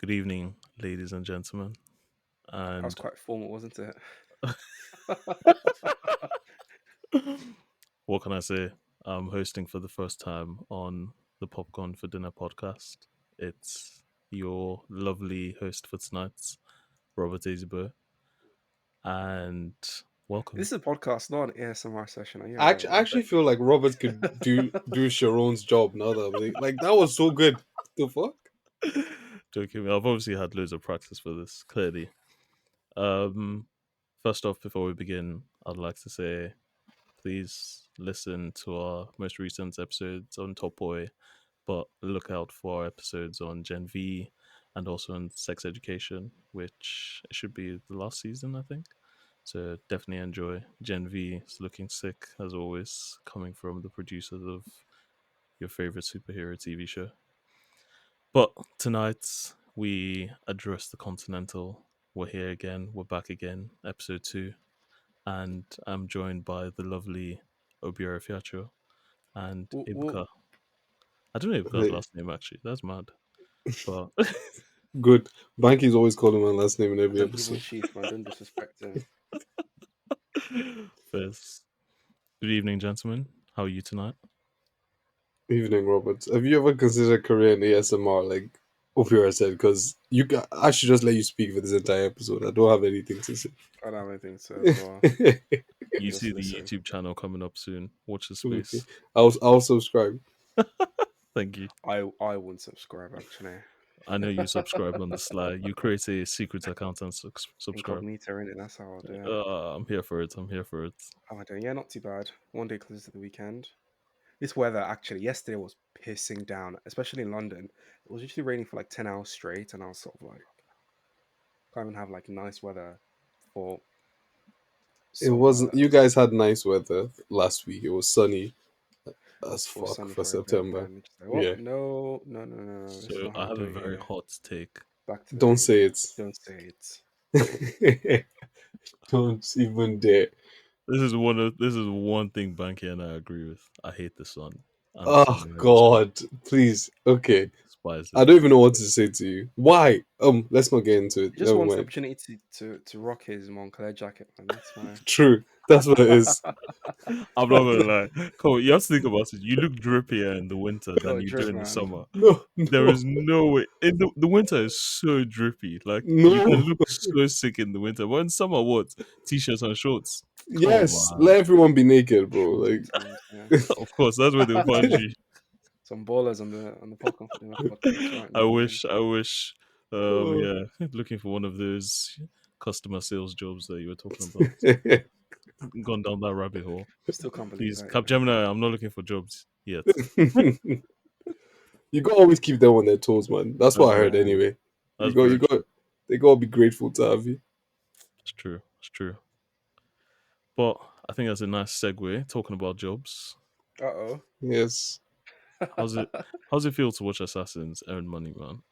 Good evening, ladies and gentlemen. That was And quite formal, wasn't it? what can I say? I'm hosting for the first time on the Popcorn for Dinner podcast. It's your lovely host for tonight, Robert Azebo. And welcome. This is a podcast, not an ASMR session. Are you I aware actually, of I actually feel like Robert could do Sharon's job now that like that was so good. The fuck? Joking. I've obviously had loads of practice for this, clearly. Um, First off, before we begin, I'd like to say please listen to our most recent episodes on Top Boy, but look out for our episodes on Gen V and also on Sex Education, which should be the last season, I think. So definitely enjoy. Gen V is looking sick, as always, coming from the producers of your favorite superhero TV show. But tonight, we address the Continental. We're here again, we're back again, episode 2, and I'm joined by the lovely Obiora Fiacho and Well, Ibuka. I don't know Ibuka's Hey, last name actually. That's mad. But good. Banky's always calling my last name in I every don't give a episode. shit, man. Don't disrespect him. first, good evening, gentlemen. How are you tonight? Evening, Robert. Have you ever considered career in ASMR like Opera said? Because I should just let you speak for this entire episode. I don't have anything to say. I don't have anything to say as well. You Just see the listen. YouTube channel coming up soon. Watch the Okay. space. I'll subscribe. Thank you. I wouldn't subscribe actually. I know you subscribe on the sly. You create a secret account and subscribe. Incognito in it. That's how I'll do it. I'm here for it. I'm here for it. How I do? Yeah, not too bad. One day closer to the weekend. This weather actually yesterday was pissing down, especially in London. It was usually raining for like 10 hours straight, and I was sort of like, can't even have like nice weather for It some wasn't. You guys had nice weather last week. It was sunny as or fuck sunny for for a bit. September. Then just like, oh Yeah. no, no, no, no, no, this is So not how I we have do a it very here. hot take. Back to the Don't days. say it. Don't say it. Don't even dare. This is one thing Banky and I agree with. I hate the sun, and the Oh sun never shines. God, please. Okay, Despise I it. don't even know what to say to you. Why? Let's not get into it. He just Never wants the mind. opportunity to rock his Moncler jacket, man. That's why. True, that's what it is. I'm not gonna lie. Come on, you have to think about it. You look drippier in the winter than Got you do drip, in the man. summer. No, There no, is no way. In the winter is so drippy. Like you can no. look so sick in the winter. But in summer, what? T-shirts and shorts. Come Yes, let on. everyone be naked, bro. Short Like, sometimes, yeah. Of course, that's where they'll find you. Some ballers on the Popcorn for Dinner podcast right I now, man. wish. I wish. oh. Yeah, looking for one of those customer sales jobs that you were talking about. Gone down that rabbit hole. Still can't believe Please, that, you know. Capgemini, I'm not looking for jobs yet. You gotta always keep them on their toes, man. That's That's what I very heard true. anyway. That's very You true. got. They gotta be grateful to have you. It's true. It's true. But I think that's a nice segue. Talking about jobs, Uh oh. Yes. how's it? How's it feel to watch assassins earn money, man?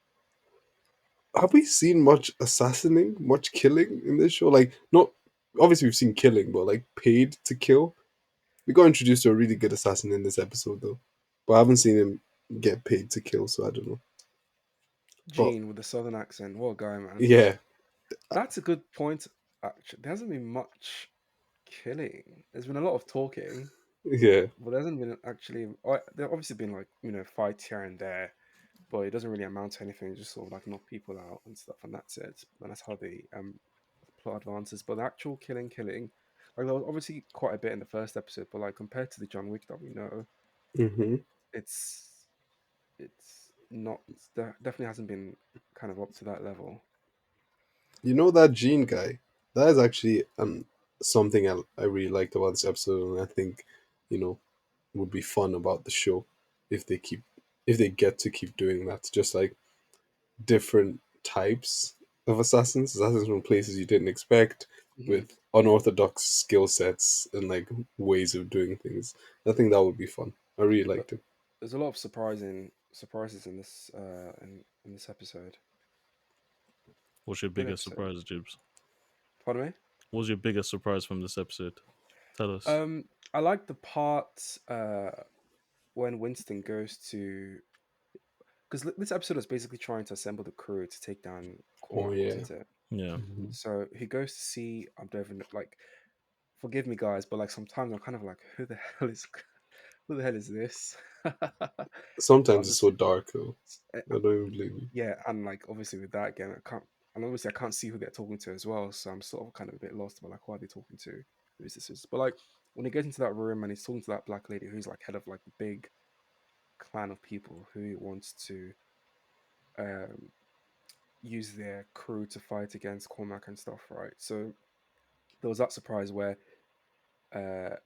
Have we seen much assassinating, much killing in this show? Like, not obviously we've seen killing, but like paid to kill. We got introduced to a really good assassin in this episode, though, but I haven't seen him get paid to kill, so I don't know. But Gene with the southern accent. What a guy, man. yeah, That's a good point. Actually, there hasn't been much killing. There's been a lot of talking, yeah, but there hasn't been actually. There have obviously been like fights here and there, but it doesn't really amount to anything. Just sort of like knock people out and stuff, and that's it. And that's how the plot advances. But the actual killing, like there was obviously quite a bit in the first episode, but like compared to the John Wick that we know, hmm it's it's not. Definitely hasn't been kind of up to that level. you know that Gene guy. That is actually something I really liked about this episode, and I think you know would be fun about the show if they keep if they get to keep doing that. Just like different types of assassins from places you didn't expect, Hmm. with unorthodox skill sets and like ways of doing things. I think that would be fun. I really But liked it. there's a lot of surprises in this in this episode. What's your Good biggest episode. surprise, Jibs? Pardon me. What's your biggest surprise from this episode? Tell us. I like the part when Winston goes to because this episode is basically trying to assemble the crew to take down Oh Cormac, yeah. wasn't it? Yeah, Mhm. So he goes to see. I'm Devin. Like, forgive me, guys, but like sometimes I'm kind of like, who the hell is this? So I Sometimes was it's just, so dark though. eh, I don't even blame you. yeah, and like obviously with that again, I can't, and obviously I can't see who they're talking to as well. So I'm sort of kind of a bit lost about like who are they talking to? Who is this? But like when he gets into that room and he's talking to that black lady who's like head of like the big clan of people who he wants to um use their crew to fight against Cormac and stuff, right? So there was that surprise where uh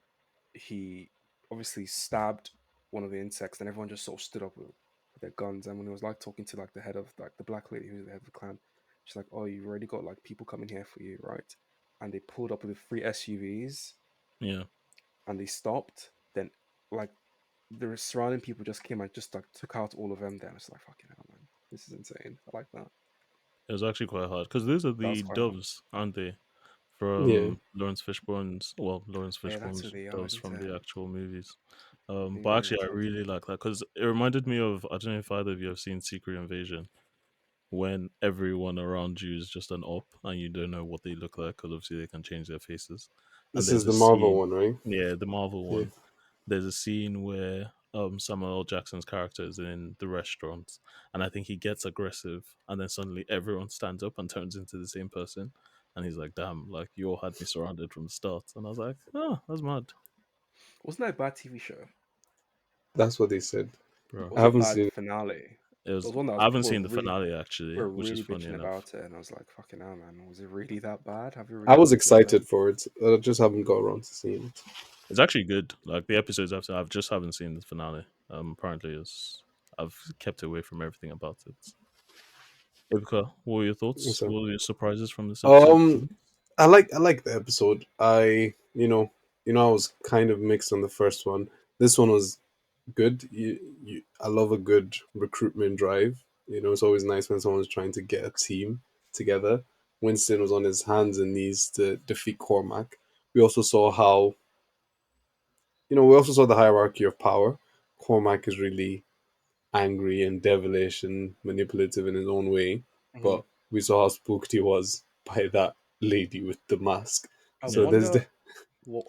he obviously stabbed one of the insects, and everyone just sort of stood up with their guns. And when he was like talking to like the head of like the black lady who's the head of the clan, she's like, "Oh, you've already got like people coming here for you, right?" And they pulled up with the three SUVs yeah. and they stopped. Then like the surrounding people just came and just like took out all of them. Then it's like fucking hell, man, this is insane. I like that. It was actually quite hard because those are That was the quite hard. doves, aren't they? Yeah. From Lawrence Fishburne's, well, Lawrence Yeah, that's who Fishburne's they are, doves isn't from it? the actual movies. They But really actually, I killed really like that because it reminded me of, I don't know if either of you have seen Secret Invasion, when everyone around you is just an op and you don't know what they look like because obviously they can change their faces. And This there's is a the Marvel scene, one, right? yeah, the Marvel Yeah. one. There's a scene where Samuel L. Jackson's character is in the restaurant, and I think he gets aggressive, and then suddenly everyone stands up and turns into the same person, and he's like, "Damn, like you all had me surrounded from the start." And I was like, "Oh, that's mad, Wasn't that a bad TV show? That's what they said. bro." It I was a haven't bad seen it. finale. It There was. was one that I was haven't seen the finale actually, people were which is really funny bitching enough. about it, and I was like, "Fucking hell, man, was it really that bad? Have you I really was gotten to the excited for it. I just haven't got around to seeing it. It's actually good. Like the episodes after, I've just haven't seen the finale. Apparently, is I've kept away from everything about it. Ibuka, what were your thoughts? So, What were your surprises from this episode? um, I like the episode. I was kind of mixed on the first one. This one was good. I love a good recruitment drive. It's always nice when someone's trying to get a team together. Winston was on his hands and knees to defeat Cormac. We also saw how, we also saw the hierarchy of power. Cormac is really angry and devilish and manipulative in his own way, hmm but we saw how spooked he was by that lady with the mask. I Yeah, So there's wonder the what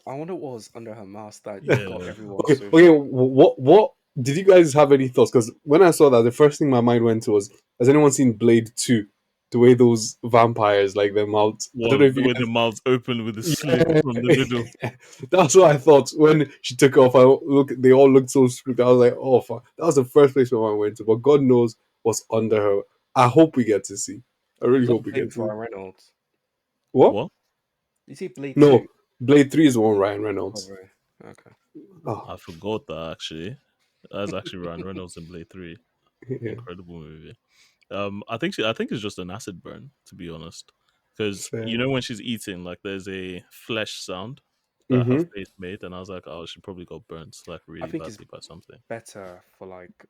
was under her mask that got yeah. everyone okay, so okay. shocked. What did you guys have any thoughts? Because when I saw that, the first thing my mind went to was, has anyone seen Blade 2? The way those vampires, like their mouths. I don't know Well, if the you way the guys. mouth's open with a slit Yeah, from the middle. that's what I thought when she took off. They all looked so spooked. I was like, oh fuck. That was the first place my mind went to. But God knows what's under her. I hope we get to see. I really Was that hope we Blade get with to. Ryan Reynolds? What? What? You see Blade No, 2? Blade 3 is the one Ryan Oh, Reynolds. right. Okay. Oh, I forgot that actually. That's actually Ryan Reynolds in Blade 3. yeah, Incredible movie. I think it's just an acid burn, to be honest. Because fair. when she's eating, like there's a flesh sound that her Mm-hmm. face made, and I was like, oh, she probably got burnt like I really think it's badly by something. better for like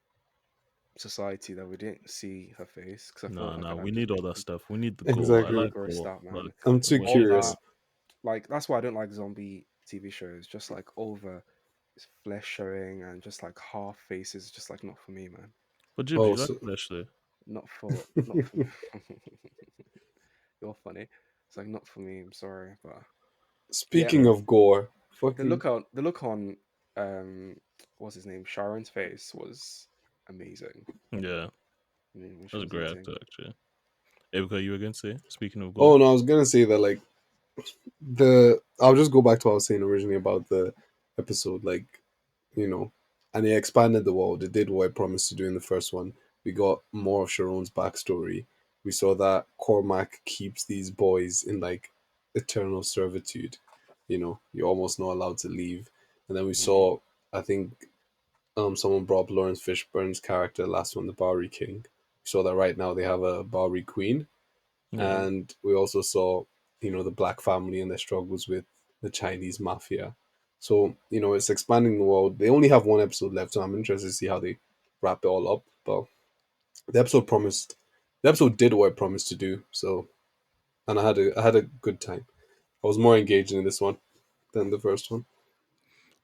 society that we didn't see her face because I felt No, like no, I'd we have just need all been that stuff. We need the gore. I really Exactly. like grossed gore. out, man. Like I'm too when All she's curious. that, like that's why I don't like zombie TV shows. Just like over flesh showing and just like half faces, just like not for me, man. But Jibs, Oh, you like so flesh though. Not for me. You're funny. It's like not for me. I'm sorry, but yeah, speaking man. of gore, The fucking look on um what's his name, Sharon's face was amazing. Yeah, When she that's a was great eating. actor actually. Ebuka, you were going to say, speaking of gore? oh no, I was gonna say that like I'll just go back to what I was saying originally about the episode, like, you know, and it expanded the world. It did what it promised to do in the first one. We got more of Sharon's backstory. We saw that Cormac keeps these boys in like eternal servitude. You're almost not allowed to leave. And then we hmm saw, I think, someone brought up Lawrence Fishburne's character last one, the Bowery King. We saw that right now they have a Bowery Queen, Yeah. and we also saw the black family and their struggles with the Chinese mafia. So it's expanding the world. They only have one episode left, so I'm interested to see how they wrap it all up. But the episode promised, the episode did what it promised to do. So, and I had a good time. I was more engaged in this one than the first one.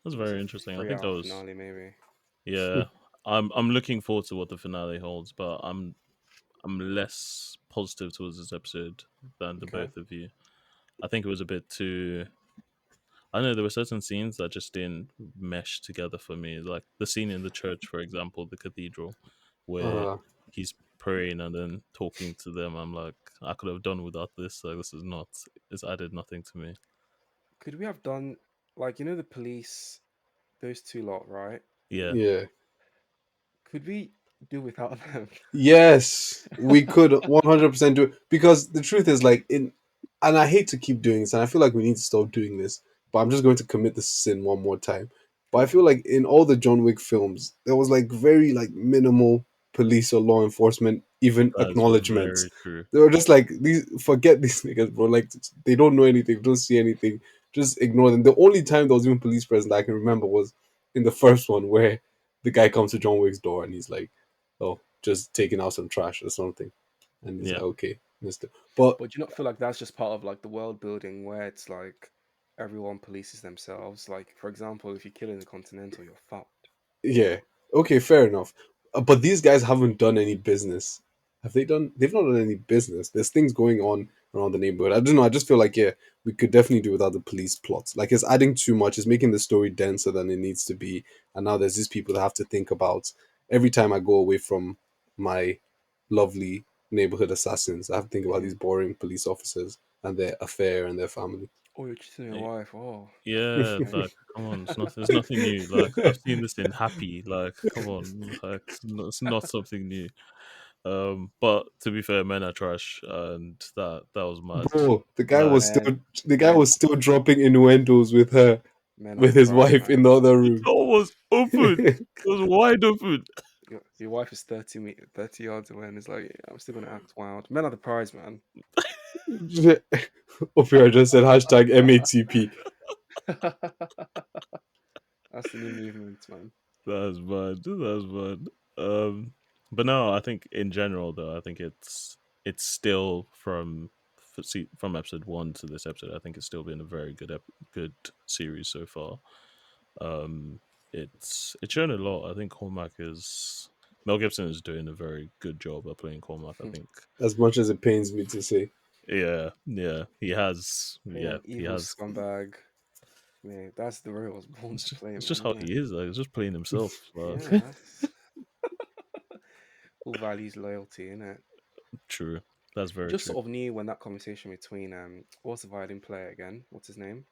That's It was a very interesting. I think 3 hour that was, finale, maybe. yeah. I'm looking forward to what the finale holds, but I'm less positive towards this episode than the Okay. both of you. I think it was a bit too. I don't know, there were certain scenes that just didn't mesh together for me. Like the scene in the church, for example, the cathedral, where Uh, he's praying and then talking to them. I'm like, I could have done without this. Like this is not. It's added nothing to me. Could we have done like the police, those two lot, right? Yeah, yeah. Could we do without them? Yes, we could 100% do it because the truth is like in, and I hate to keep doing this, and I feel like we need to stop doing this. But I'm just going to commit this sin one more time. But Go I feel on. like in all the John Wick films, there was like very like minimal police or law enforcement even that is acknowledgements. very true. They were just like these. Forget these niggas, bro. Like they don't know anything, don't see anything. Just ignore them. The only time there was even police present that I can remember was in the first one where the guy comes to John Wick's door and he's like, "Oh, just taking out some trash or something," and he's Yeah, like, "Okay, Mister." But But do you not feel like that's just part of like the world building where it's like everyone polices themselves? Like, for example, if you kill in the Continental, you're fucked. yeah, okay, fair enough. But these guys haven't done any business. Have they done? They've not done any business. There's things going on around the neighborhood. I don't know. I just feel like yeah, we could definitely do without the police plot. Like it's adding too much. It's making the story denser than it needs to be. And now there's these people that have to think about every time I go away from my lovely neighborhood assassins. I have to think about these Mm. boring police officers and their affair and their family. Oh, you're cheating on your Y- wife. Oh, yeah. okay. Like, come on, it's not. There's nothing new. Like I've seen this in Happy. Like, come on, like it's not something new. But to be fair, men are trash, and that was mad. Bro, Like, the guy Men, was still dropping innuendos with her men are with his trash, wife in man. the other the room. door was open. It was wide open. Your wife is 30 yards away, and it's like, yeah, I'm still gonna act wild. Men are the prize, man. Opera just said hashtag MATP. That's the new movement, man. That's bad. That's bad. Um, but no, I think in general though, I think it's still from episode one to this episode. I think it's still been a very good series so far. Um, it's shown a lot. I think Cormac is Mel Gibson is doing a very good job at playing Cormac. I think. As much as it pains me to say. Yeah, yeah, he has. Yeah, Yeah, he evil has. scumbag. Yeah, that's the role I was born to play, It's just man. how Yeah, he is. Like, it's just playing himself. Like, yeah. That's who values loyalty, innit? true. That's You very just true. sort of knew when that conversation between what's the violin player again? What's his name?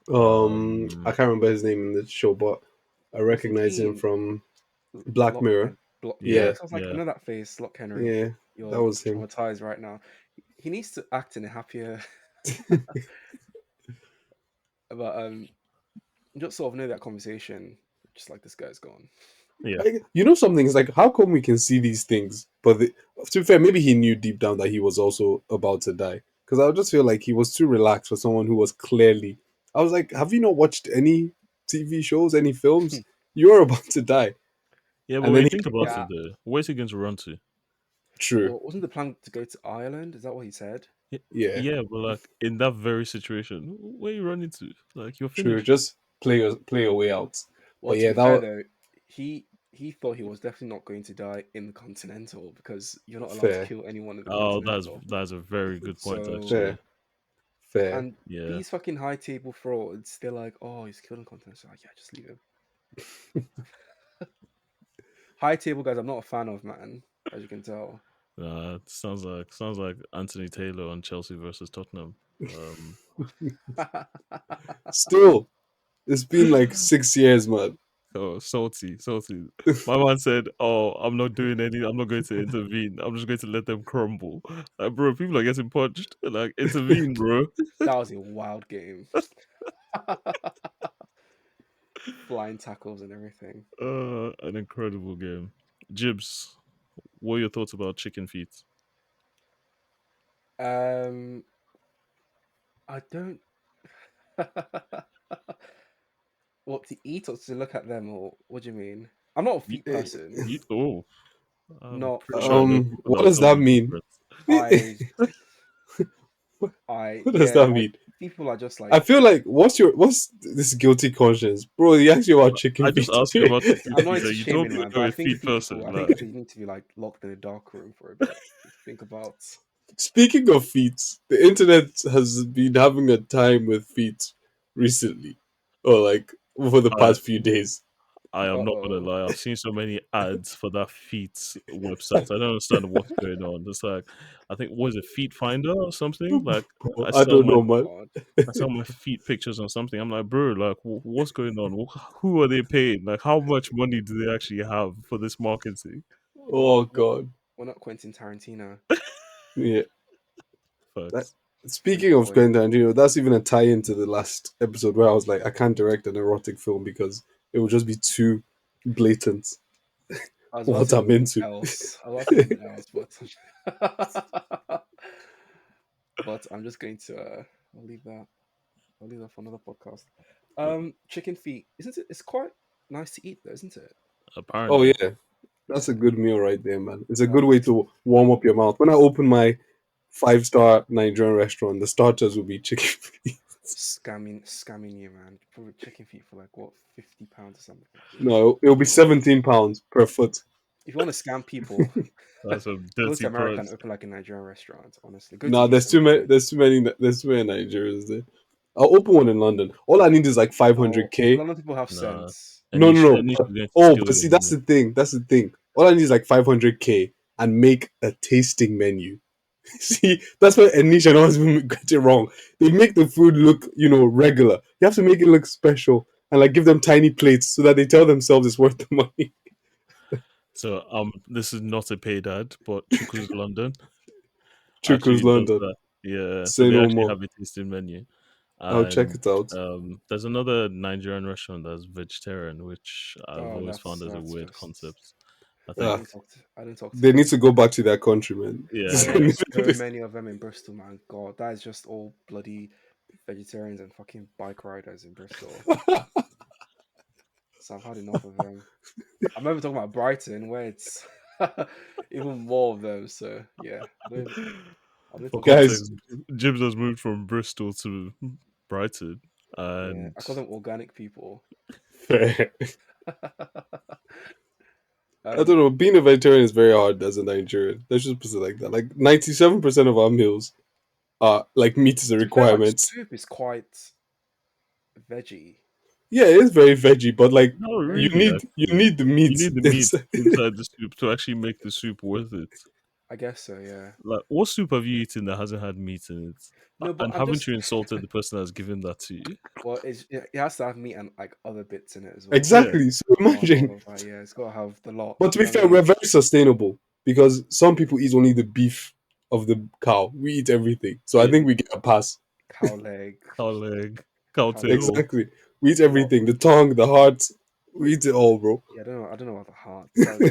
I Um, can't remember his name in the show, but I What's the recognize him keen? from Black Lock Mirror. Hen. Block. Yeah, Yeah, so I was like, I yeah. know that face, Lock Henry. yeah, that You're was him. traumatized right now. He needs to act in a happier. But just sort of know that conversation. Just like this guy's gone. Yeah, You know something? It's like how come we can see these things, but to be fair, maybe he knew deep down that he was also about to die. Because I just feel like he was too relaxed for someone who was clearly. I was like, have you not watched any TV shows, any films? You're about to die, yeah. But and when then you he. think about Yeah. it, though, where's he going to run to? True. Well, wasn't the plan to go to Ireland? Is that what he said? Yeah. Yeah, but like in that very situation, where you running to? Like you're True. finished. Just play your way out. Well, But to yeah, be that fair was though, he thought he was definitely not going to die in the Continental because you're not allowed to fair. kill anyone in the Oh, that's Continental. that's a very good point, So, actually. Fair. Fair. and Yeah, these fucking high table frauds, they're like, oh, he's killed in the Continental. So like, yeah, just leave him. High table guys, I'm not a fan of, man, as you can tell. it sounds like Anthony Taylor on Chelsea versus Tottenham. Still, it's been like 6 years, man. Oh, salty, salty. My man said, "Oh, I'm not doing any. I'm not going to intervene. I'm just going to let them crumble." Like, bro, people are getting punched. Like, intervene, bro. That was a wild game. Flying tackles and everything. An incredible game. Jibs, what are your thoughts about chicken feet? Um, I don't. What to eat or to look at them, or what do you mean? I'm not a You, feet person. oh, I'm Not pretty sure I know people What that would does tell that you mean? I What I does that yeah, mean? People are just I like, feel like what's this guilty conscience, bro? You actually want chicken I just feet? asked you about chicken I'm not feet, into and you told shaming, me man, that but you're I a think feet people, person. I Like, think they need to be like locked in a dark room for a bit. Think about. Speaking of feet, the internet has been having a time with feet recently, or like over the I past few days. I Uh am not gonna oh. lie. I've seen so many ads for that feet website. I don't understand what's going on. It's like, I think, was it Feet Finder or something? Like, I I sell don't my know, man. God. I sell my feet pictures on something. I'm like, bro, like, what's going on? Who are they paying? Like, how much money do they actually have for this marketing? We're not, Oh we're not, God. we're not Quentin Tarantino. Yeah. That, Facts. speaking Pretty of boy. Quentin Tarantino, that's even a tie into the last episode where I was like, I can't direct an erotic film because it would just be too blatant I was about to what say I'm something into. else. I was about to say something else, but but I'm just going to. I'll leave that. I'll leave that for another podcast. Chicken feet, isn't it? It's quite nice to eat, though, isn't it? Oh Apparently, yeah, that's a Yeah. good meal right there, man. It's a good way That's to warm up your mouth. When I open my 5-star Nigerian restaurant, the starters will be chicken feet. scamming you, man. Probably chicken feet for like what, £50 or something. No, it'll be £17 per foot. If you want to scam people, that's some go to dirty America and perks. open like a Nigerian restaurant. Honestly, go to Nah, there's Houston too and many. open it. There's too many. There's too many Nigerians there. I'll open one in London. All I need is like Oh, 500k. London people have Nah, sense. No, no, no. Anisha is going to Oh, steal but your see, that's money. the thing. That's the thing. All I need is like 500k and make a tasting menu. See, that's why Anisha and always get it wrong. They make the food look, regular. You have to make it look special and like give them tiny plates so that they tell themselves it's worth the money. So this is not a paid ad, but Chuku's London Chuku's actually does London. that. Yeah, so Say they no actually more. have a tasting menu, I'll check and it out. there's another Nigerian restaurant that's vegetarian, which I've Oh, always that's found as a that's weird just. concept. I I think, Ah, didn't talk to. I didn't talk to they them. need to go back to their country, man. yeah, Oh, yeah. there's so many of them in Bristol, man. God, that is just all bloody vegetarians and fucking bike riders in Bristol. So I've had enough of them. I'm even talking about Brighton, where it's even more of them. So yeah, I don't For talk about Guys, context, Jibs has moved from Bristol to Brighton, yeah. and I call them organic people. fair. I don't um, know. Being a vegetarian is very hard as a Nigerian. Let's just put it like that. Like 97% of our meals are like meat is a to be fair, like requirement. soup is quite veggie. Yeah, it is very veggie, but like not Yeah, really. you Actually, need the you meat. need the meat Inside. inside the soup to actually make the soup worth it. I guess so. Yeah. Like, what soup have you eaten that hasn't had meat in it? No, but And I'm haven't just you insulted the person that's given that to you? well, it has to have meat and like other bits in it as well. Yeah, Exactly. So Not a lot imagine. of yeah. It's got to have the lot. But to be I fair, we're mean, very sustainable because some people eat only the beef of the cow. We eat everything. So I yeah. think we get a pass. cow leg, Cow leg, cow cow leg. tail. Exactly. We eat A lot. everything. The tongue, the heart. We eat it all, bro. Yeah, I don't know. I don't know about the heart. So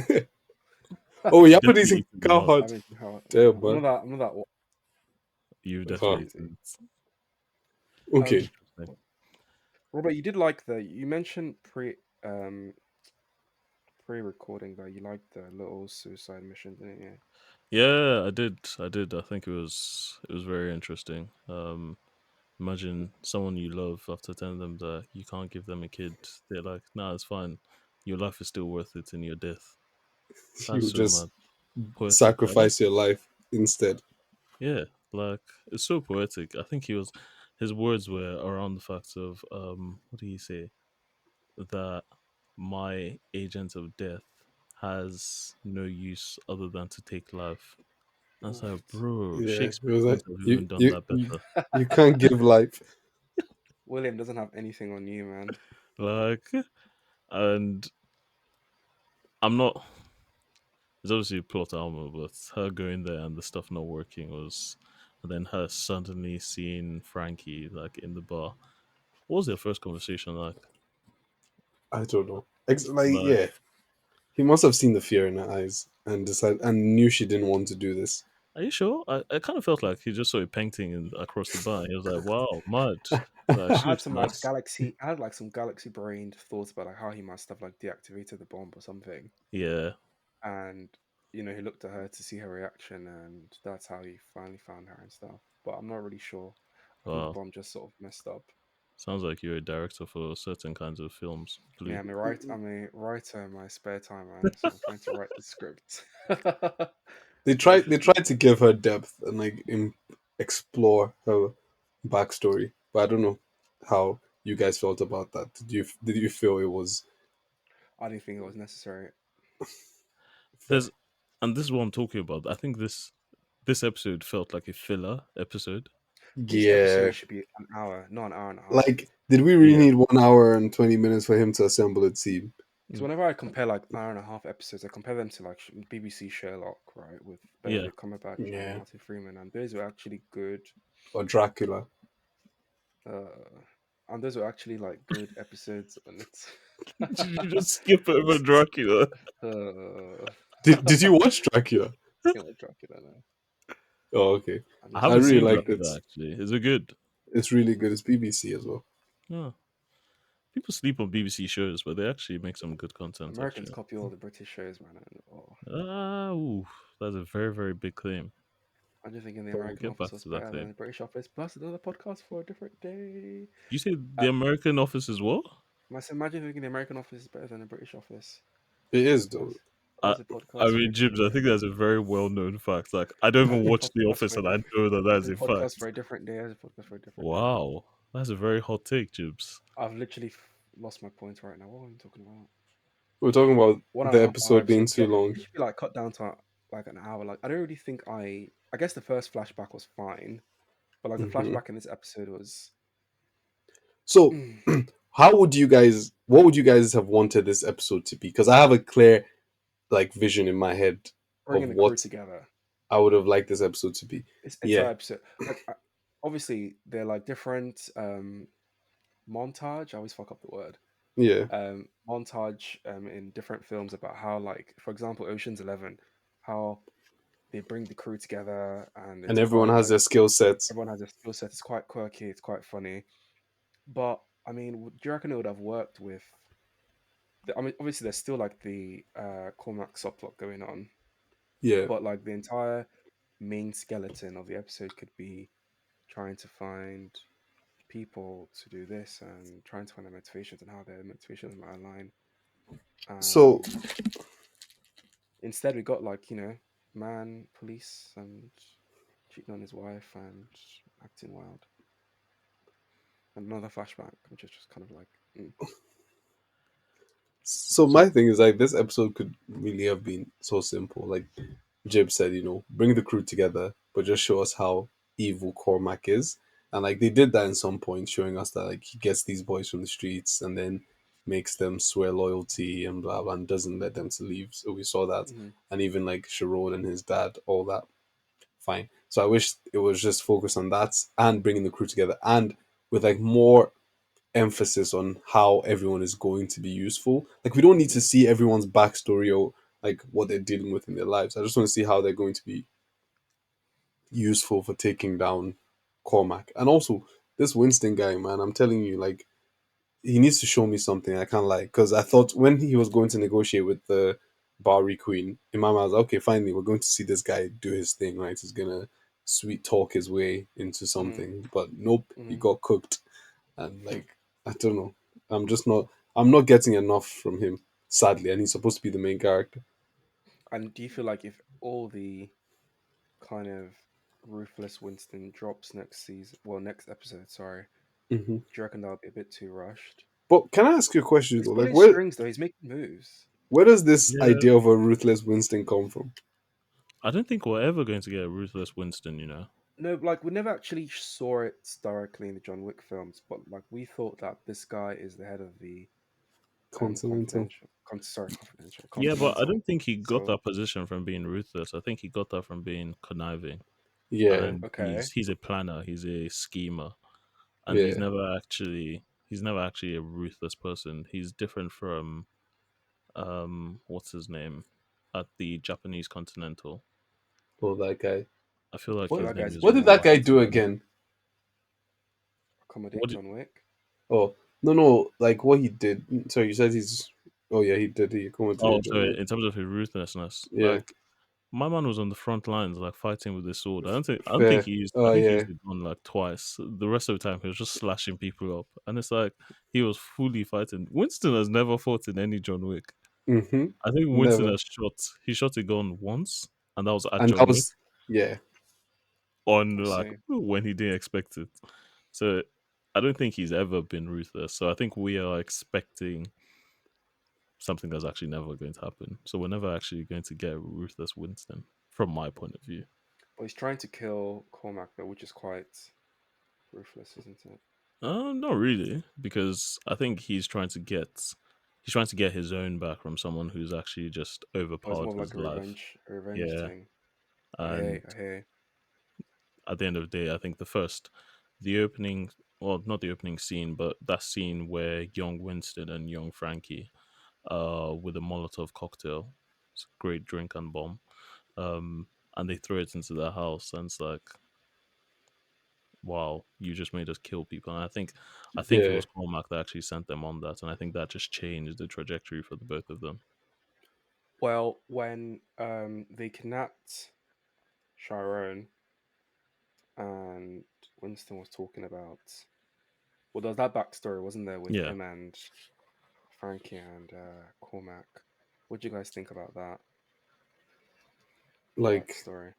Oh, You you haven't definitely eaten eaten the cow heart. I heart. mean, how? Yeah, Damn, I'm man. not that. I'm not that. You've Huh. definitely eaten it. Okay. Um, Interesting. Robert, you did like the. You mentioned um pre-recording that you liked the little suicide mission, didn't you? Yeah, I did. I did. I think it was very interesting. Imagine someone you love after telling them that you can't give them a kid. They're like, "Nah, it's fine. Your life is still worth it in your death." That's You so just mad, poetic. I like. sacrifice your life instead. Yeah, like it's so poetic. I think his words were around the fact of what do you say? That my agent of death has no use other than to take life. I was like, Oof. bro, Yeah. It Shakespeare was like couldn't have even done that better. you can't give life. William doesn't have anything on you, man. Like, and I'm not. It's obviously plot armor, but her going there and the stuff not working was, and then her suddenly seeing Frankie like in the bar. What was their first conversation like? I don't know. Like Like, yeah, he must have seen the fear in her eyes and decided and knew she didn't want to do this. are you sure? I kind of felt like he just saw a painting across the bar. And he was like, "Wow, mad! Like, I she had looks some like nice." galaxy. I had like some galaxy brained thoughts about like how he must have like deactivated the bomb or something. Yeah, And he looked at her to see her reaction, and that's how he finally found her and stuff. But I'm not really sure. I think the Wow. bomb just sort of messed up. Sounds like you're a director for certain kinds of films. Yeah, Blue. I'm a writer in my spare time, man. So I'm trying to write the script. They tried to give her depth and like explore her backstory, but I don't know how you guys felt about that. Did you feel it was I didn't think it was necessary. There's, and this is what I'm talking about. I think this episode felt like a filler episode. This yeah? episode should be an hour, not an hour and a half. Like, did we really Yeah. need 1 hour and 20 minutes for him to assemble a team? Because whenever I compare like hour and a half episodes, I compare them to like BBC Sherlock, right, with Yeah. Benedict Cumberbatch and Yeah, Martin Freeman, and those were actually good. or Dracula. Uh, and those were actually like good episodes, and it's. Did you just skip over Dracula? uh, Did you watch Dracula? yeah, like Dracula, no. Oh, okay. I'm I just I haven't really seen liked saying. it. Dracula actually. Is it good? It's really good. It's BBC as well. No. People sleep on BBC shows, but they actually make some good content Americans actually. copy all the British shows, man. And, oh, Ooh, that's a very, very big claim. I just thinking the But we'll American get Office back was to that better than claim. the British Office. Plus, another podcast for a different day. You say Uh, the American Office as well? imagine thinking the American Office is better than the British Office. It is though. That's I, that's a I podcast for a mean, Jibs, different I think day. that's a very well known fact. Like, I don't even That's a watch The podcast Office for a and I different. know that That's that's a a podcast fact. for a different day. That's a podcast for a different day. Wow. That's a very hot take, Jibs. I've literally lost my point right now. What am I talking about? We're talking about One and the a half hour episode being episode. too Yeah, long. it should be like cut down to like an hour. Like I don't really think I guess the first flashback was fine, but like the Hmm. flashback in this episode was. So, Mm, how would you guys? What would you guys have wanted this episode to be? Because I have a clear like vision in my head of bringing the crew what together. I would have liked this episode to be. This Yeah, entire episode, like obviously they're like different montage. I always fuck up the word. yeah. Montage in different films about how, like, for example, Ocean's 11, how they bring the crew together, and And it's everyone quite has like their skill sets. everyone has a skill set. It's quite quirky. It's quite funny. But I mean, do you reckon it would have worked with? I mean, obviously there's still like the Cormac subplot going on, Yeah. but like the entire main skeleton of the episode could be trying to find people to do this and trying to find their motivations and how their motivations might align. So, And instead, we got like man, police, and cheating on his wife and acting wild. And another flashback, which is just kind of like, so So, my thing is like this episode could really have been so simple. Like Jib said, bring the crew together, but just show us how evil Cormac is. And like they did that in some point, showing us that like he gets these boys from the streets and then makes them swear loyalty and blah blah and doesn't let them to leave. So we saw that. mm-hmm, And even like Sharon and his dad, all that. Fine. So I wish it was just focused on that and bringing the crew together and with like more emphasis on how everyone is going to be useful. Like we don't need to see everyone's backstory or like what they're dealing with in their lives. I just want to see how they're going to be useful for taking down Cormac. And also this Winston guy, man, I'm telling you, like he needs to show me something. I can't lie, because I thought when he was going to negotiate with the Bari Queen, in my mind, I was like, okay, finally, we're going to see this guy do his thing, right? He's gonna sweet talk his way into mm-hmm, something, but nope, he mm-hmm. got cooked, and like I don't know, I'm just not, I'm not getting enough from him, sadly, and he's supposed to be the main character. And do you feel like if all the kind of ruthless Winston drops next season, well, next episode, sorry, Hmm. do you reckon that'll be a bit too rushed? But can I ask you a question He's though? Like, pulling strings though. He's making moves. where does this yeah, idea of a ruthless Winston come from? I don't think we're ever going to get a ruthless Winston. No, like we never actually saw it directly in the John Wick films, but like we thought that this guy is the head of the Continental. confidential Yeah, but I Continental. don't think he got So that position from being ruthless. I think he got that from being conniving. Yeah, And okay, he's a planner, he's a schemer. And yeah. he's never actually a ruthless person. He's different from what's his name at the Japanese Continental. Oh, that guy. I feel like oh What? his that name guy's is What did more that Wa. guy likely do to again? accommodate What did, John Wick. Oh, no, no, like what he did. Sorry, you said he's. Oh yeah, he did. He commented oh, John sorry, Wick. in terms of his ruthlessness, Yeah. like my man was on the front lines, like fighting with his sword. I don't think Fair. he used. I Oh think he used yeah. the gun like twice. The rest of the time, he was just slashing people up, and it's like he was fully fighting. Winston has never fought in any John Wick. Mm-hmm. I think Winston Never. has shot. He shot a gun once, and that was at And that John Wick was yeah. I on like see. when he didn't expect it. So I don't think he's ever been ruthless. So I think we are expecting something that's actually never going to happen. So we're never actually going to get ruthless Winston, from my point of view. But he's trying to kill Cormac though, which is quite ruthless, isn't it? Not really, because I think he's trying to get his own back from someone who's actually just Or it's overpowered more of like his life. a revenge Yeah, thing. and I hear. at the end of the day, I think the opening, well, not the opening scene, but that scene where young Winston and young Frankie, with a Molotov cocktail, it's a great drink and bomb, um, and they throw it into their house, and it's like, wow, you just made us kill people. And I think it Yeah. was Cormac that actually sent them on that, and I think that just changed the trajectory for the both of them. Well, when they kidnapped Sharon and Winston was talking about, well, there was that backstory, wasn't there, with Yeah, him and Frankie and Cormac. What do you guys think about that Like backstory?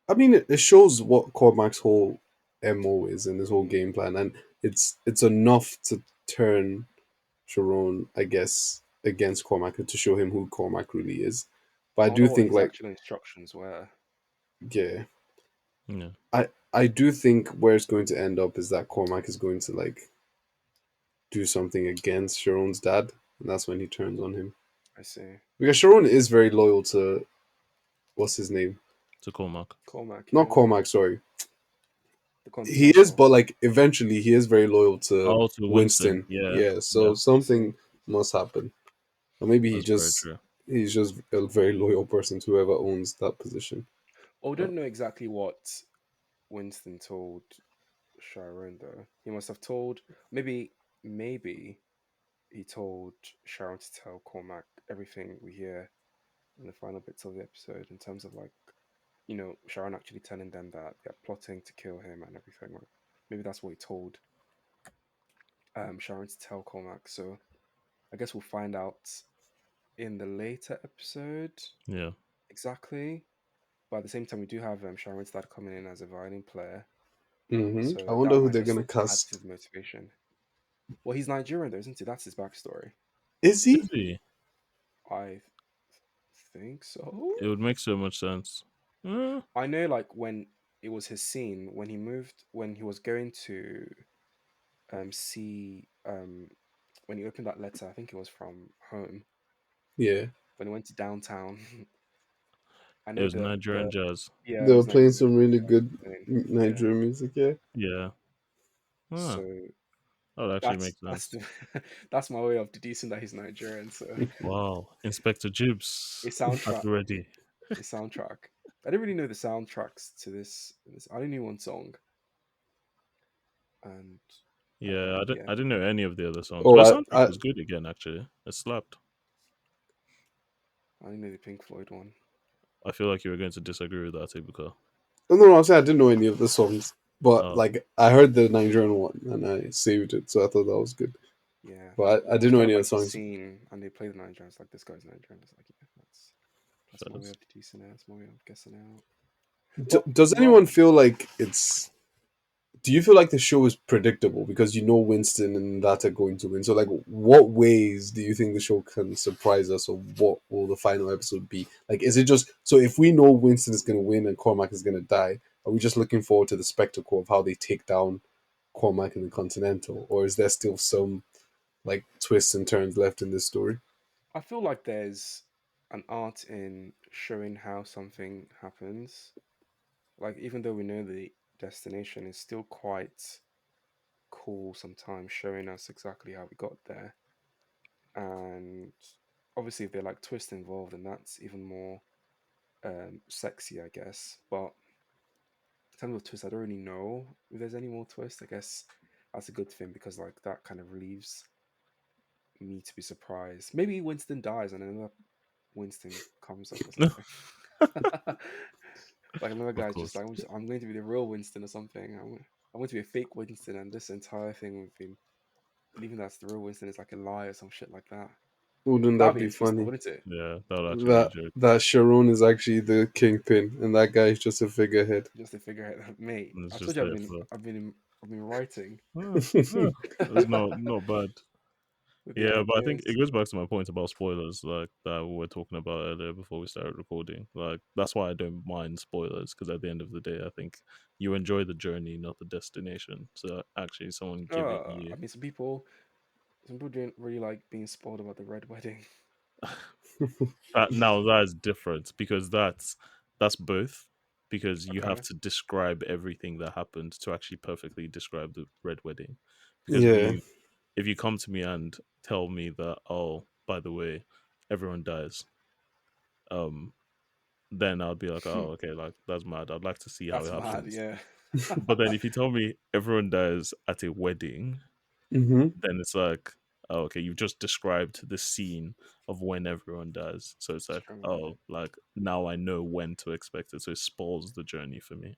I mean, it shows what Cormac's whole MO is and his whole Mm. game plan, and it's enough to turn Sharon, I guess, against Cormac and to show him who Cormac really is. But I I do wonder what think, his like, actual instructions were. yeah, yeah, I do think where it's going to end up is that Cormac is going to like do something against Sharon's dad, and that's when he turns on him. I see. Because Sharon is very loyal to what's his name? to Cormac. Cormac, Not yeah. Cormac, sorry. The He is, Continental. but like eventually he is very loyal to Oh, to Winston. Winston. Yeah, Yeah, yeah, so I see. something must happen. Or maybe that's very true. he's just a very loyal person to whoever owns that position. Well, we But don't know exactly what Winston told Sharon, though. He must have told, maybe he told Sharon to tell Cormac everything we hear in the final bits of the episode in terms of like, Sharon actually telling them that they're plotting to kill him and everything. Like, maybe that's what he told Sharon to tell Cormac. So I guess we'll find out in the later episode Yeah, exactly. But at the same time, we do have Sharon's dad coming in as a violin player, I so that wonder who might they're gonna just add to cast. the motivation. Well, he's Nigerian though, isn't he? That's his backstory. Is is he? he? I think so. It would make so much sense. I know, like when it was his scene when he moved, when he was going to see when he opened that letter. I think it was from home Yeah. when he went to downtown. I It know was the Nigerian jazz. yeah, They it were was playing Nigerian. some really good Yeah, Nigerian music, yeah. Yeah, ah, so that would actually make that's sense. the that's my way of deducing that he's Nigerian. So Wow, Inspector a Jibs at soundtrack, the ready. a soundtrack. I didn't really know the soundtracks to this. I only knew one song, and Yeah, yeah, I didn't know any of the other songs, Oh, but the soundtrack I was good again. Actually, it slapped. I only knew the Pink Floyd one. I feel like you were going to disagree with that, Ibuka. no, I'm saying I didn't know any of the songs, but Oh, like I heard the Nigerian one and I saved it, so I thought that was good. Yeah, But I it was didn't know kind of any of the like the songs. scene, and they play the Nigerian. It's like this guy's Nigerian. It's like yeah, that's my way fellas. of deducing it. That's my way of guessing it out. But Does well, anyone feel like it's do you feel like the show is predictable because you know Winston and that are going to win? So, like, what ways do you think the show can surprise us, or what will the final episode be? Like, is it just so if we know Winston is going to win and Cormac is going to die, are we just looking forward to the spectacle of how they take down Cormac and the Continental, or is there still some like twists and turns left in this story? I feel like there's an art in showing how something happens. Like even though we know the destination, is still quite cool sometimes showing us exactly how we got there. And obviously, if they're like twists involved, then that's even more sexy, I guess. But in terms of twists, I don't really know if there's any more twists. I guess that's a good thing because like that kind of relieves me to be surprised. Maybe Winston dies and another Winston comes up or something. Like another Of guy's just course. like, I'm going to be the real Winston or something. I'm going to be a fake Winston, and this entire thing we've been believing that's the real Winston is like a lie or some shit like that. Wouldn't That'd that be be interesting, funny? wouldn't it? Yeah, that would actually be a That joke. that Sharon is actually the kingpin, and that guy is just a figurehead. Just to figure it out, mate. And it's I told just you there for. I've been writing. Yeah, it's not bad. With the Yeah, but I think ideas. it goes back to my point about spoilers, like that we were talking about earlier before we started recording. Like that's why I don't mind spoilers, because at the end of the day, I think you enjoy the journey, not the destination. So actually, someone giving I you mean, some people didn't really like being spoiled about the red wedding. now that is different, because that's both, because you have Okay. to describe everything that happened to actually perfectly describe the red wedding. Because Yeah. if you come to me and tell me that, oh, by the way, everyone dies, um then I'll be like, oh, okay, like that's mad. I'd like to see how That's it mad. happens. Yeah. But then if you tell me everyone dies at a wedding, Mm-hmm. then it's like, oh, okay, you've just described the scene of when everyone dies. So it's like, True. oh, like now I know when to expect it. So it spoils the journey for me.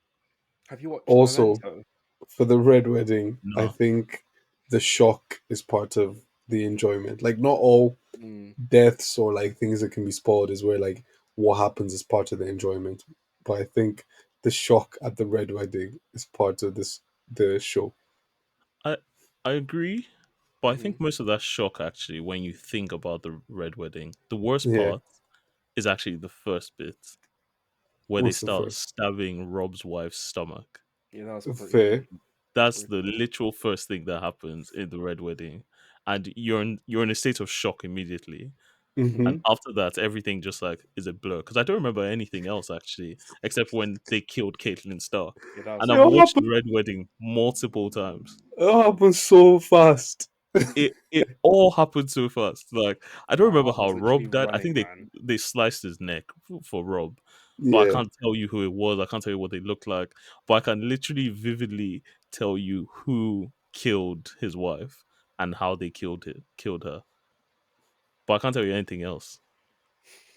Have you watched Also, Memento? for the red wedding, I No. think the shock is part of the enjoyment. Like, not all Mm. deaths or like things that can be spoiled is where like what happens is part of the enjoyment. But I think the shock at the red wedding is part of the show. I I agree. But I Hmm. think most of that shock actually, when you think about the red wedding, the worst Yeah. part is actually the first bit where they What's the start first? stabbing Rob's wife's stomach. Yeah, that was Fair. pretty That's the brutal. literal first thing that happens in the red wedding, and you're in a state of shock immediately. Hmm. And Mm-hmm. after that, everything just like is a blur, because I don't remember anything else actually except when they killed Caitlyn Stark. Yeah, that was And It I've all watched crazy. happened. the red wedding multiple times. It all happened so fast. It all happened so fast. Like I don't Nah, remember I how was literally Rob died. I running, think man. they sliced his neck for Rob, but I Yeah. can't tell you who it was. I can't tell you what they looked like, but I can literally vividly tell you who killed his wife and how they killed her. But I can't tell you anything else.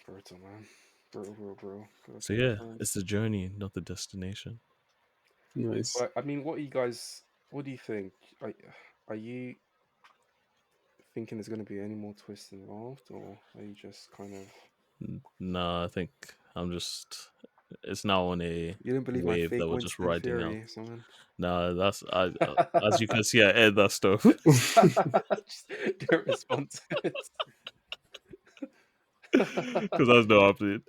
Brutal, man. Brutal, brutal, brutal. Gotta So say that, yeah, friend. it's the journey, not the destination. Nice. But I mean, what are you guys? What do you think? Are you thinking there's going to be any more twists involved, or are you just kind of Nah, I think I'm just. It's now on a you don't believe my wave that fake we're just Winston riding out. theory, someone? Nah, that's I. As you can see, I add that stuff Just don't respond to it. because that's not happening.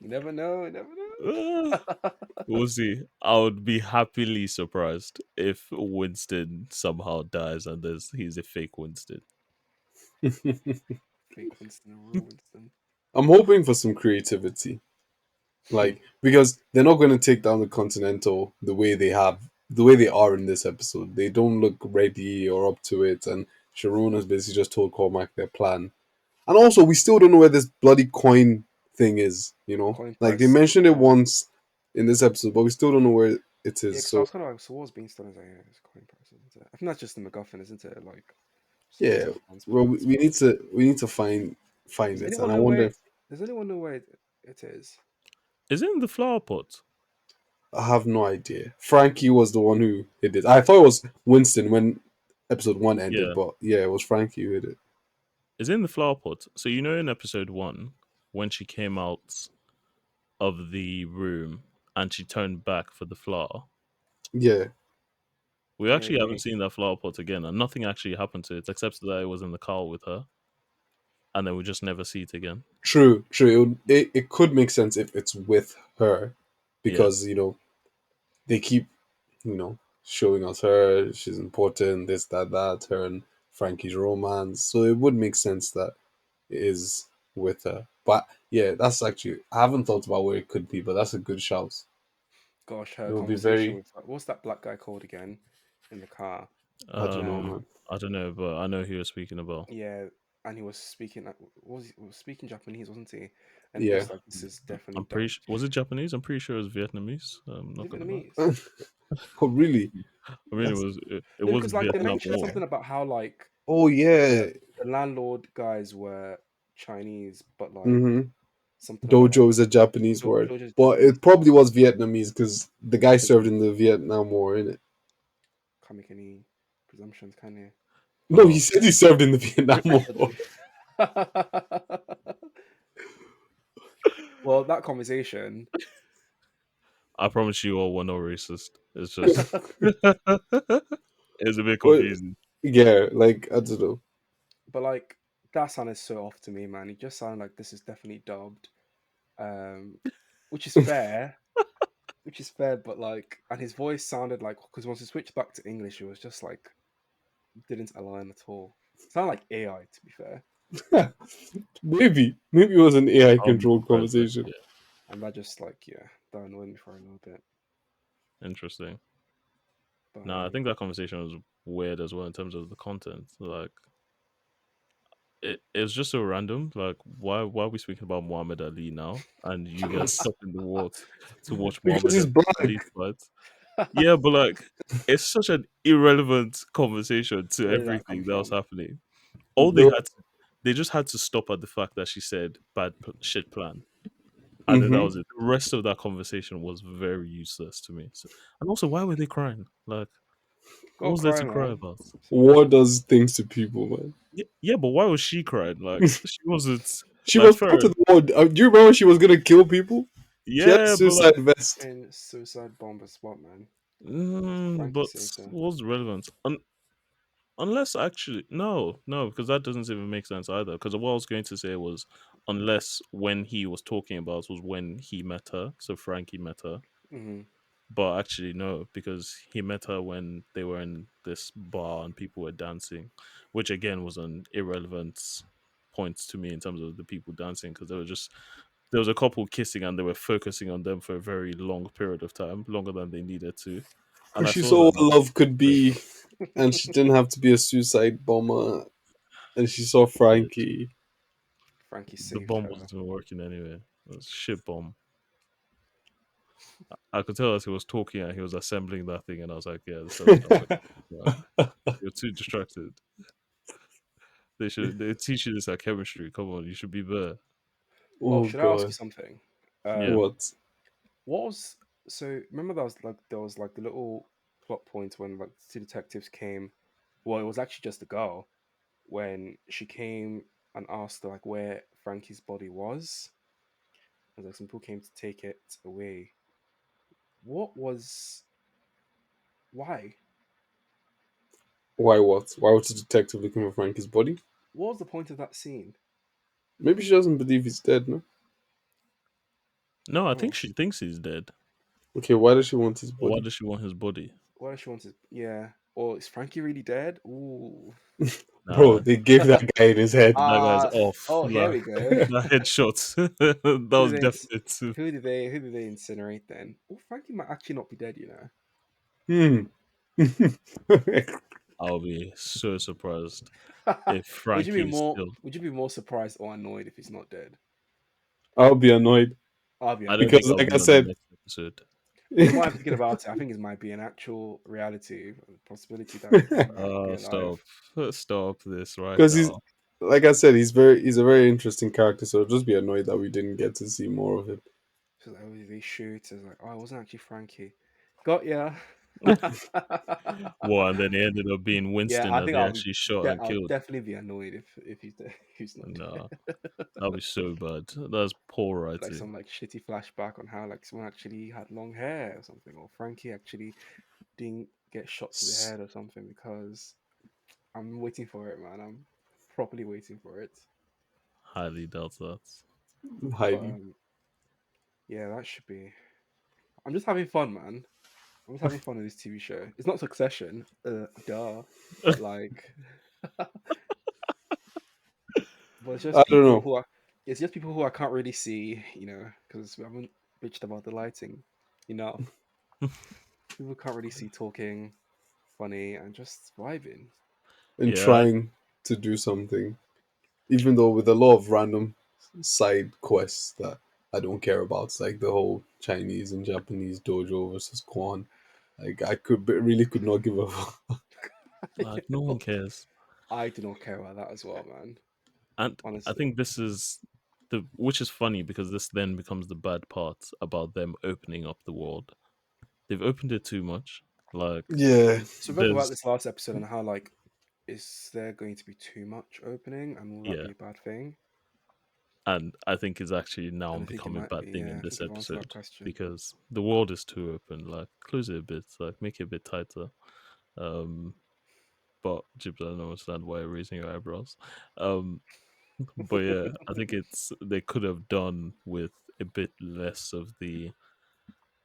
You never know. You never Ah, know. we'll see. I would be happily surprised if Winston somehow dies and he's a fake Winston. Fake Winston and real Winston. I'm hoping for some creativity. Like, because they're not going to take down the Continental the way they are in this episode. They don't look ready or up to it, and Sharon has basically just told Cormac their plan. And also, we still don't know where this bloody coin thing is, you know? Coin Like, they press. mentioned it Yeah. once in this episode, but we still don't know where it Yeah, is. because I So, was kind of like, so what's being stolen? Like, yeah, it's coin press, isn't it? I think that's just the MacGuffin, isn't it? Like, just yeah, loads of transport well, bits. we need to find Does it. And anyone I know where? wonder, Does anyone know where it is? Is it in the flower pot? I have no idea. Frankie was the one who hid it. I thought it was Winston when episode one ended, Yeah. but yeah, it was Frankie who hid it. Is it in the flower pot? So you know in episode 1 when she came out of the room and she turned back for the flower. Yeah, We actually haven't Maybe. seen that flower pot again, and nothing actually happened to it except that it was in the car with her, and then we just never see it again. true, true. It could make sense if it's with her, Yeah. because they keep showing us her. She's important. This, that, that. Her and Frankie's romance. So it would make sense that it is with her. But yeah, that's actually I haven't thought about where it could be, but that's a good shout. Gosh, It her would be conversation very. with what's that black guy called again in the car? I don't know, Um, man. I don't know, but I know who you're speaking about. Yeah, and he was speaking. He was speaking Japanese, wasn't he? And you're Yeah. just like, this is definitely I'm pretty. dubbed. Was it Japanese? I'm pretty sure it was Vietnamese. I'm Was not it gonna lie. Vietnamese? Oh, really? I mean, That's. it No, was because like they Vietnam mentioned War. something about how like Oh the yeah, the landlord guys were. Chinese, but like Hmm. something about Dojo is a Japanese word, Georgia's but Japanese. it probably was Vietnamese because the guy Could served be. in the Vietnam War, innit? Can't make any presumptions, can you? No, he Well, said he served in the Vietnam But War. well, that conversation. I promise you all we're not racist. It's just it's a bit But confusing. yeah, like I don't know. But like that sounded so off to me, man. It just sounded like this is definitely dubbed, um, which is fair, which is fair. But like, and his voice sounded like because once he switched back to English, it was just like didn't align at all. Sound like AI, to be fair, Maybe it was an AI I'll be controlled surprised. Like, conversation. yeah, and that just like yeah, that annoyed me for a little bit. interesting. But No, I think that conversation was weird as well in terms of the content. Like, it's just so random. Like, why are we speaking about Muhammad Ali now? And you guys stopping the war to watch Because Muhammad he's Ali black. fight? Yeah, but like, it's such an irrelevant conversation to where did that everything come that was from? happening. All they No. had to, they just had to stop at the fact that she said shit plan, and then that Hmm. was it. The rest of that conversation was very useless to me. So, and also, why were they crying? Like, what Go was there cry, to cry man. about? It's War emotional. does things to people, man. Yeah, but why was she crying? Like, she wasn't She like was part fair. of the war. Do you remember she was gonna kill people? She had a Yeah, but like, suicide vest. And suicide bomber spot, man. Frankie but saved her. what's the relevance? Unless actually, no, because that doesn't even make sense either. Because what I was going to say was, unless when he was talking about was when he met her, so Frankie met her. Hmm. But actually, no, because he met her when they were in this bar and people were dancing, which again was an irrelevant point to me in terms of the people dancing because there was a couple kissing and they were focusing on them for a very long period of time, longer than they needed to. And Because I she saw saw that what and I was love could like, be, and she didn't have to be a suicide bomber. And she saw great. Frankie. Frankie The saved bomb her. wasn't even working anyway. It was a shit bomb. I could tell as he was talking and he was assembling that thing, and I was like, "Yeah, this doesn't work. Like, you're too distracted. They teach you this at chemistry. Come on, you should be there." Oh, Oh should I ask you god, something? Yeah. Um, what? what was so? Remember there was like the little plot point when like two detectives came. Well, it was actually just a girl when she came and asked like where Frankie's body was. And like some people came to take it away. What was why? Why what? Why was the detective looking for Frankie's body? What was the point of that scene? Maybe she doesn't believe he's dead, no? No, I think Oh, she thinks he's dead. Okay, why does she want his But why body? does she want his body? why does she want to? Yeah. Or is Frankie really dead? Ooh. Bro, Nah, they gave that guy in his head. that guy's Ah. off. Oh, here Like we go. that headshot, that Who was did they? definite too. Who did they incinerate then? Oh, Frankie might actually not be dead. You know. Hmm. I'll be so surprised if Frankie is still. Would you be more surprised or annoyed if he's not dead? I'll be annoyed I'll be I don't think annoyed. because, I'll like be I on the said, next episode. The more I'm thinking about it, I think it might be an actual reality, a possibility that he might be alive. Stop, stop this right because he's now. like I said, he's a very interesting character. So I'll just be annoyed that we didn't get to see more of it. So like, oh, they shoot. It's like, oh, it wasn't actually Frankie. Got ya. Well, and then it ended up being Yeah, Winston I that think they actually shot and I'll killed. definitely be annoyed if he's if he's not No, dead. that'll be so bad. That's poor Like writing. some like shitty flashback on how like someone actually had long hair or something, or Frankie actually didn't get shot to the S- head or something. Because I'm waiting for it, man. I'm properly waiting for it. Highly doubt that. But Highly. yeah, that should be. I'm just having fun, man. I'm just having fun with this TV show. It's not Succession, duh, but like, but it's I just don't people know. who are. It's just people who I can't really see, because we haven't bitched about the lighting enough. People can't really see talking funny and just vibing. And Yeah, trying to do something, even though with a lot of random side quests that I don't care about, like the whole Chinese and Japanese dojo versus Quan. Like I really could not give a fuck. like no one cares. I do not care about that as well, man. And I honestly. think this is which is funny because this then becomes the bad part about them opening up the world. They've opened it too much. Like Yeah, So we spoke about there's this last episode and how like is there going to be too much opening and will that yeah, be a bad thing? and I think it's actually now And I think it become a might bad be, thing in yeah. I this think you've answered that episode question. because the world is too open. Like close it a bit, like make it a bit tighter. Um, but Jibs, I don't understand why you're raising your eyebrows. Um, but yeah, I think it's they could have done with a bit less of the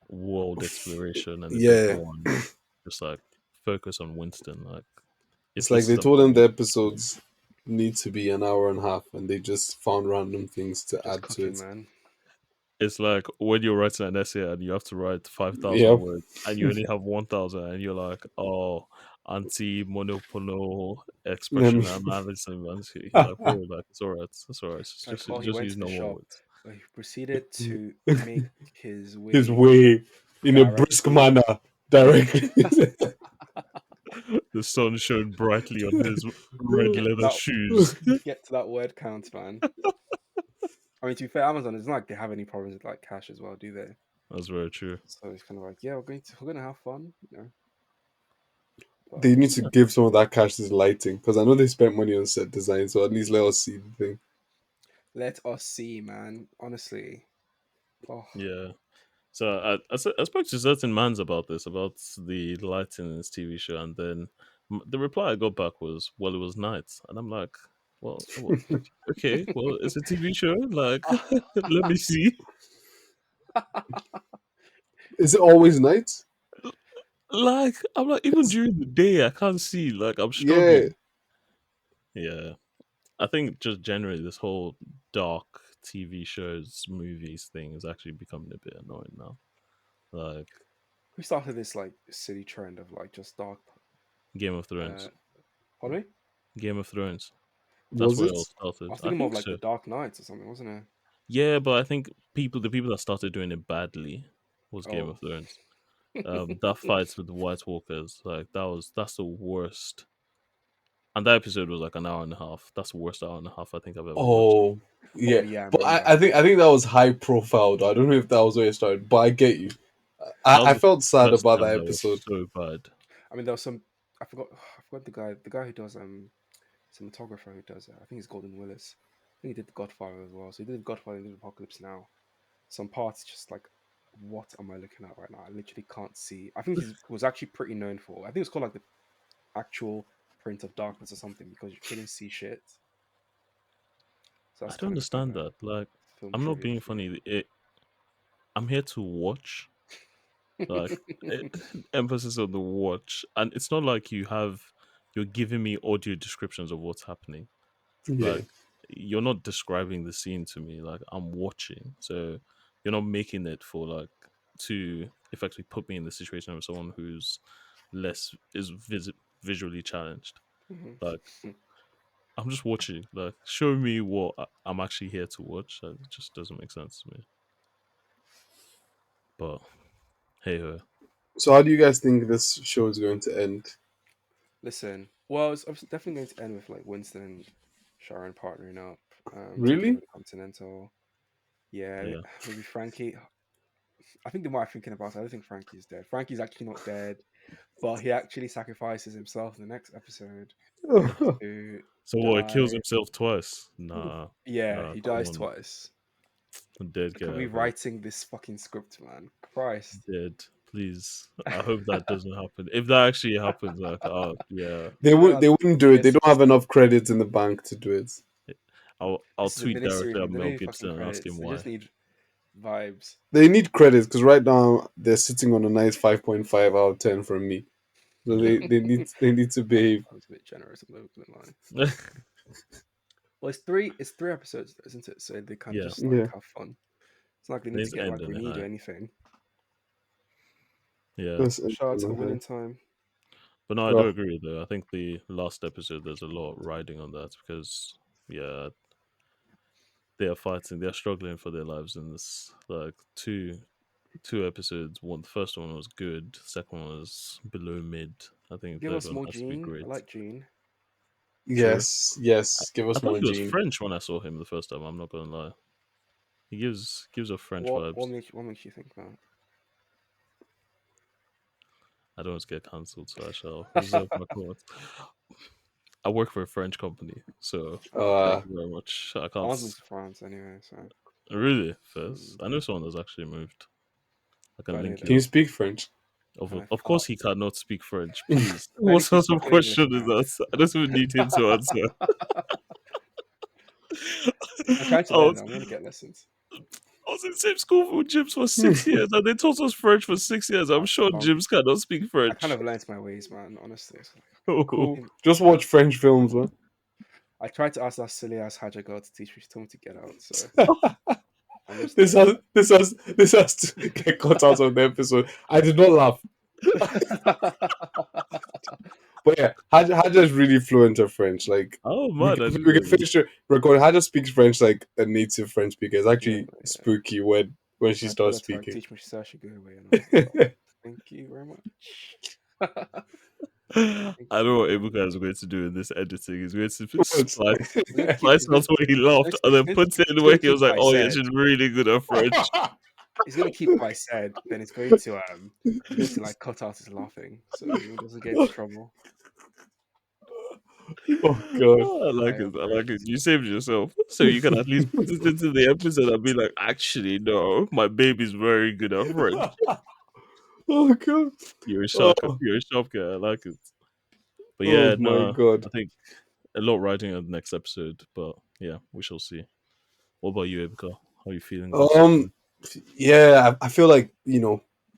world exploration and a bit yeah. more on just like focus on Winston. Like if It's like this is they a told them the movie, episodes need to be an hour and a half, and they just found random things to Just add to cooking, it. man. it's like when you're writing an essay and you have to write 5,000 Yep. words and you only have 1,000 and you're like, oh, anti monopono Let me. expression analysis. And you're like, bro, like it's all right, it's all right. Like, oh, he Just went use to the normal shop. words. He proceeded to make his His way way in a brisk directly. manner directly. The sun shone brightly on his red leather That shoes. get to that word count, man. I mean, to be fair, Amazon, it's not like they have any problems with like cash as well, do they? That's very true. So it's kind of like, yeah, we're gonna have fun, They But need to give some of that cash to lighting because I know they spent money on set design, so at least let us see the thing. let us see, man. Honestly, oh, Yeah. So I spoke to certain mans about this, about the lighting in this TV show, and then the reply I got back was, "Well, it was night," and I'm like, "Well, okay, well, it's a TV show. Like, let me see." Is it always night? Like, I'm like, even during the day, I can't see. Like, I'm Yeah, struggling. Yeah, I think just generally this whole dark TV shows, movies thing is actually becoming a bit annoying now. Like who started this like city trend of like just dark? Game of Uh, Thrones. pardon me? Game of Thrones. That's was where it it? all I started. was I thinking more of think like so. the Dark Knights or something, wasn't it? Yeah, but I think the people that started doing it badly was Game Oh, of Thrones. That fight with the White Walkers, like that's the worst. And that episode was like an hour and a half. That's the worst hour and a half I think I've ever watched. Oh, oh yeah. yeah, I But remember. I think that was high profile. Though. I don't know if that was where it started, but I get you. That was I the felt sad first about time that that was episode. so bad. I mean, there was some. I forgot the guy who does cinematographer who does it. I think he's Golden Willis. I think he did The Godfather as well. So he did The Godfather and did Apocalypse Now. Some parts just like, what am I looking at right now? I literally can't see. I think he was actually pretty known for. I think it's called like the actual Print of Darkness or something because you couldn't see shit. So I that's don't kind of just like understand a that. Like, film I'm not trivia being for you. funny. I'm here to watch. Like, emphasis on the watch, and it's not like you're giving me audio descriptions of what's happening. Yeah, Like you're not describing the scene to me. Like I'm watching, so you're not making it for like to effectively put me in the situation of someone who's less is visually challenged. Mhm. Like I'm just watching. Like show me what I'm actually here to watch. It just doesn't make sense to me. But hey ho, so how do you guys think this show is going to end? Listen, well, it's obviously definitely going to end with like Winston and Sharon partnering up, taking over Really? the Continental. Yeah, yeah. maybe Frankie. I think the more I'm thinking about it, I don't think Frankie's dead. Frankie's actually not dead, but he actually sacrifices himself in the next episode to So what? He kills die. himself twice? Nah, Yeah, nah. he Come dies on, twice. dead Look at guy, me bro. writing this fucking script, man. Christ. Dead. Please. I hope that doesn't happen. If that actually happens, like, oh yeah, They wouldn't do it. They Yes, don't have enough credits in the bank to do it. I'll this is a tweet mini series, directly at man. They don't Mel need fucking Gibson and ask credits. him They just why. need vibes. They need credits because right now they're sitting on a nice 5.5 out of 10 from me. So Yeah. they need to behave. I was a bit generous. I'm not gonna lie. Well, it's three episodes, isn't it? So they can Yeah. just like Yeah, have fun. It's not like they It need to needs to get end like on a renewed or high. anything. Yeah. that's Shout out to the winning time. But no, I do oh, agree though. I think the last episode there's a lot riding on that because yeah, they are fighting, they're struggling for their lives in this like two episodes. One the first one was good, second one was below mid. I think the Give third us one more has to be Gene. I great. like Gene. True. Yes. Give I us thought more he was Gene. French when I saw him the first time. I'm not gonna lie. He gives off French vibes. What makes you think I don't want to get cancelled, so I shall reserve my comments. I work for a French company, so thank Uh, you very much. I that? I can't was to France anyway, so really first. mm, I know someone that's actually moved. I can Bernie link can you you up. speak French? kind of Of course, fart. he cannot speak French. Please, what Bernie can sort speak of English, question is man. that? I don't even need him to answer. I'm trying to I learn. was, I'm gonna get lessons. I was in the same school with Jims for 6 years, and they taught us French for 6 years. I'm sure Well, Jims cannot speak I kind French. of learned my ways, man. Honestly, it's like, Cool. him- Just watch French films, man. I tried to ask that silly ass Haja girl to teach me. She told me to get out, so I'm just this there. has this has to get cut out of the episode. I did not laugh. But yeah, Haja is really fluent in French. Like Oh we man, I can, didn't we can know this. finish the recording. Haja speaks French like a native French speaker. It's Yeah, actually yeah. spooky when she And I told starts her to like speaking. teach me. She said I should go away, and I was like, oh, thank you very much. Thank I know you what very much. Ebuka is going to do in this editing. He's going to What? He's gonna keep. splice out where he laughed and then put it in He's where gonna he keep was like, what I "Oh yeah, said. she's really good at French." He's gonna keep what I said. Then it's going to He's going to like cut out his laughing, so he doesn't get into trouble. Oh god. Oh, I like I it. am I very like it. easy. You saved yourself, so you can at least put it into the episode and be like, "Actually, no, my baby's very good at French." Oh god. You're a shark. Oh, You're a sharp guy. I like it. But oh yeah, my no, god. I think a lot riding on the next episode. But yeah, we shall see. What about you, Ebuka? How are you feeling about Um, season? yeah, I feel like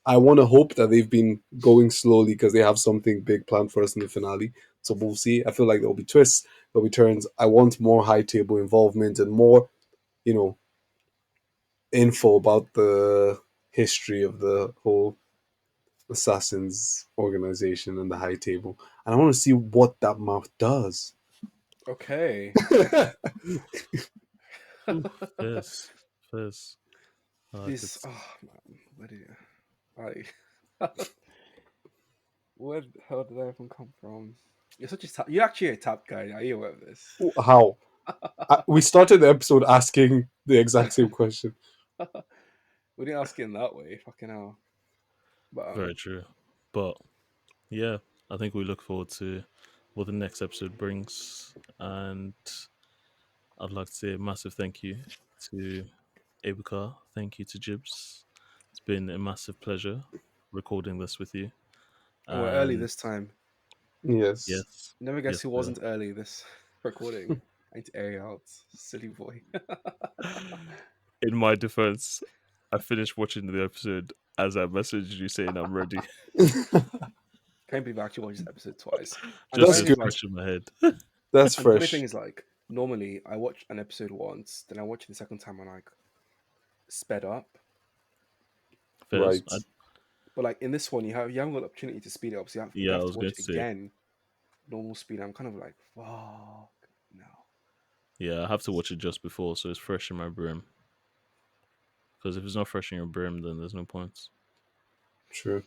I want to hope that they've been going slowly because they have something big planned for us in the finale. So we'll see. I feel like there'll be twists, there'll be turns. I want more high table involvement and more, you know, info about the history of the whole assassins organization and the high table. And I want to see what that mouth does. Okay. Ooh, ooh, fierce, fierce. I like it. This. Oh man, where did where the hell did that even come from? You're such a you're actually a tap guy. Are you aware of this? How? We started the episode asking the exact same question. We didn't ask it in that way. Fucking hell. But Very true. But yeah, I think we look forward to what the next episode brings. And I'd like to say a massive thank you to Ebuka. Thank you to Jibs. It's been a massive pleasure recording this with you. and we're early And this time. Yes. yes, Never guess yes, who wasn't early this recording. I need to air you out, silly boy. in my defense, I finished watching the episode as I messaged you saying I'm ready. Can't believe I actually watched this episode twice. And the Just That's funny so thing it's is, good. like, fresh in my head. That's and the funny thing fresh. is, like, normally I watch an episode once, then I watch it the second time and like sped up. Fairs. Right. But like in this one, you haven't got the opportunity to speed it up, so you Yeah, I have to was going watch to it say, again, normal speed. I'm kind of like, fuck no. yeah, I have to watch it just before so it's fresh in my brain. Because if it's not fresh in your brain, then there's no point. True.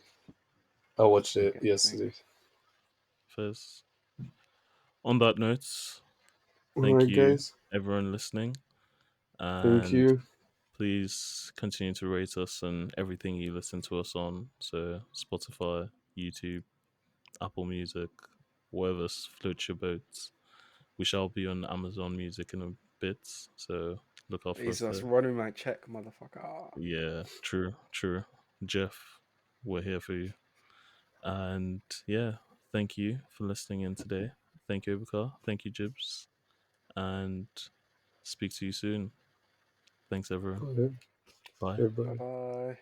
I watched I'm it getting yesterday. things. Fairs. On that note, All thank right, you, guys. everyone listening. Thank And you. please continue to rate us and everything you listen to us on. So, Spotify, YouTube, Apple Music, wherever floats your boat. We shall be on Amazon Music in a bit. So, look out for us Jesus, there. running my check, motherfucker. Yeah, true, true. Jeff, we're here for you. And yeah, thank you for listening in today. Thank you, Ebuka. Thank you, Jibs. And speak to you soon. Thanks, everyone. Bye. Bye. Bye Everybody. bye.